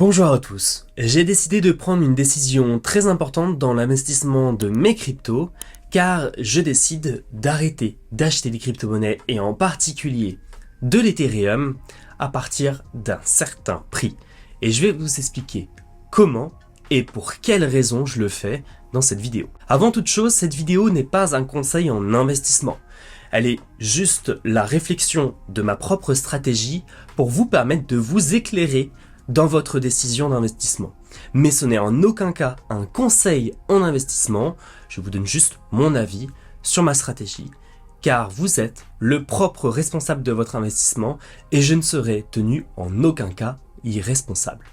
Bonjour à tous, j'ai décidé de prendre une décision très importante dans l'investissement de mes cryptos car je décide d'arrêter d'acheter des crypto-monnaies et en particulier de l'Ethereum à partir d'un certain prix. Et je vais vous expliquer comment et pour quelles raisons je le fais dans cette vidéo. Avant toute chose, cette vidéo n'est pas un conseil en investissement. Elle est juste la réflexion de ma propre stratégie pour vous permettre de vous éclairer dans votre décision d'investissement. Mais ce n'est en aucun cas un conseil en investissement, je vous donne juste mon avis sur ma stratégie, car vous êtes le propre responsable de votre investissement et je ne serai tenu en aucun cas irresponsable.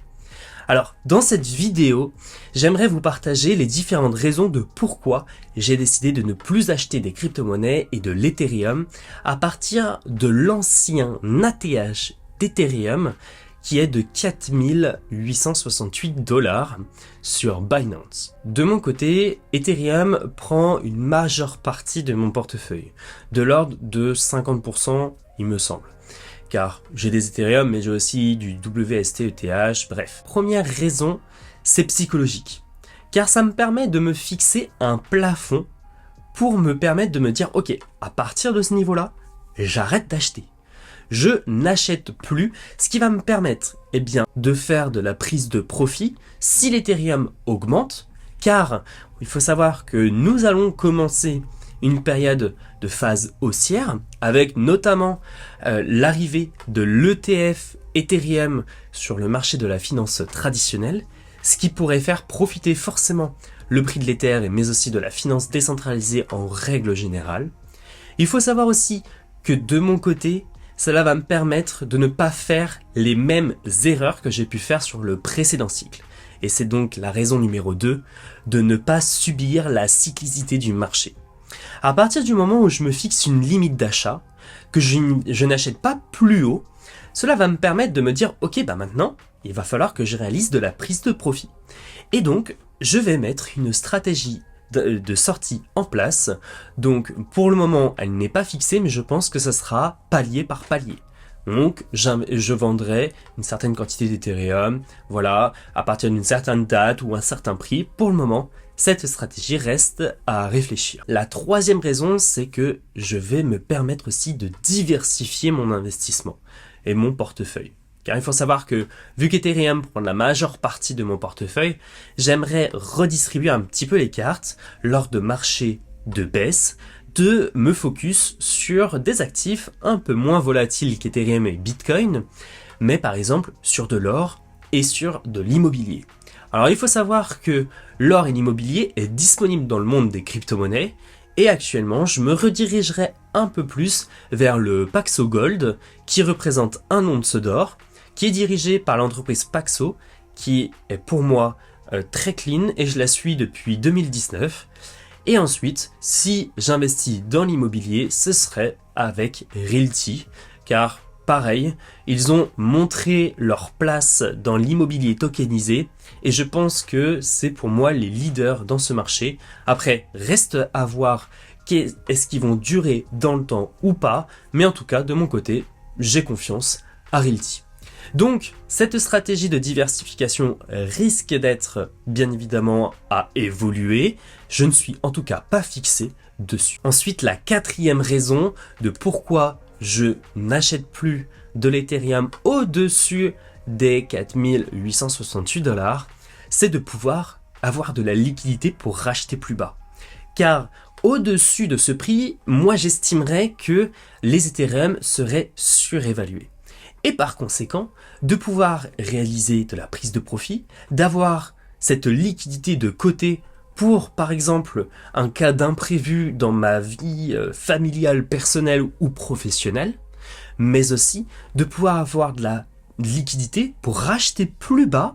Alors, dans cette vidéo, j'aimerais vous partager les différentes raisons de pourquoi j'ai décidé de ne plus acheter des crypto-monnaies et de l'Ethereum à partir de l'ancien ATH d'Ethereum qui est de 4868 $ sur Binance. De mon côté, Ethereum prend une majeure partie de mon portefeuille, de l'ordre de 50% il me semble. Car j'ai des Ethereum mais j'ai aussi du WST-ETH, bref. Première raison, c'est psychologique. Car ça me permet de me fixer un plafond pour me permettre de me dire ok, à partir de ce niveau-là, j'arrête d'acheter. Je n'achète plus, ce qui va me permettre de faire de la prise de profit si l'Ethereum augmente, car il faut savoir que nous allons commencer une période de phase haussière, avec notamment l'arrivée de l'ETF Ethereum sur le marché de la finance traditionnelle, ce qui pourrait faire profiter forcément le prix de l'Ether, mais aussi de la finance décentralisée en règle générale. Il faut savoir aussi que de mon côté, cela va me permettre de ne pas faire les mêmes erreurs que j'ai pu faire sur le précédent cycle. Et c'est donc la raison numéro 2, de ne pas subir la cyclicité du marché. À partir du moment où je me fixe une limite d'achat, que je n'achète pas plus haut, cela va me permettre de me dire ok, maintenant, il va falloir que je réalise de la prise de profit. Et donc, je vais mettre une stratégie de sortie en place. Donc pour le moment elle n'est pas fixée, mais je pense que ça sera palier par palier. Donc je vendrai une certaine quantité d'Ethereum, voilà, à partir d'une certaine date ou un certain prix. Pour le moment, cette stratégie reste à réfléchir. La troisième raison, c'est que je vais me permettre aussi de diversifier mon investissement et mon portefeuille. Car il faut savoir que, vu qu'Ethereum prend la majeure partie de mon portefeuille, j'aimerais redistribuer un petit peu les cartes lors de marchés de baisse, de me focus sur des actifs un peu moins volatiles qu'Ethereum et Bitcoin, mais par exemple sur de l'or et sur de l'immobilier. Alors il faut savoir que l'or et l'immobilier est disponible dans le monde des crypto-monnaies, et actuellement je me redirigerai un peu plus vers le Paxo Gold, qui représente un once d'or, qui est dirigé par l'entreprise Paxo, qui est pour moi très clean et je la suis depuis 2019. Et ensuite, si j'investis dans l'immobilier, ce serait avec Realty, car pareil, ils ont montré leur place dans l'immobilier tokenisé et je pense que c'est pour moi les leaders dans ce marché. Après, reste à voir est-ce qu'ils vont durer dans le temps ou pas, mais en tout cas, de mon côté, j'ai confiance à Realty. Donc, cette stratégie de diversification risque d'être bien évidemment à évoluer. Je ne suis en tout cas pas fixé dessus. Ensuite, la quatrième raison de pourquoi je n'achète plus de l'Ethereum au-dessus des 4868 $, c'est de pouvoir avoir de la liquidité pour racheter plus bas. Car au-dessus de ce prix, moi j'estimerais que les Ethereum seraient surévalués. Et par conséquent, de pouvoir réaliser de la prise de profit, d'avoir cette liquidité de côté pour, par exemple, un cas d'imprévu dans ma vie familiale, personnelle ou professionnelle, mais aussi de pouvoir avoir de la liquidité pour racheter plus bas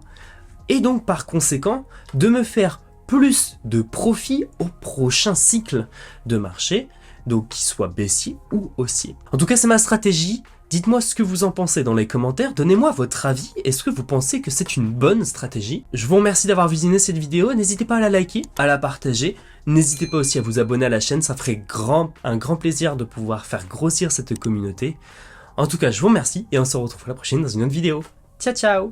et donc par conséquent de me faire plus de profit au prochain cycle de marché, donc qu'il soit baissier ou haussier. En tout cas, c'est ma stratégie. Dites-moi ce que vous en pensez dans les commentaires, donnez-moi votre avis, est-ce que vous pensez que c'est une bonne stratégie? Je vous remercie d'avoir visionné cette vidéo, n'hésitez pas à la liker, à la partager, n'hésitez pas aussi à vous abonner à la chaîne, ça ferait un grand plaisir de pouvoir faire grossir cette communauté. En tout cas, je vous remercie et on se retrouve la prochaine dans une autre vidéo. Ciao ciao!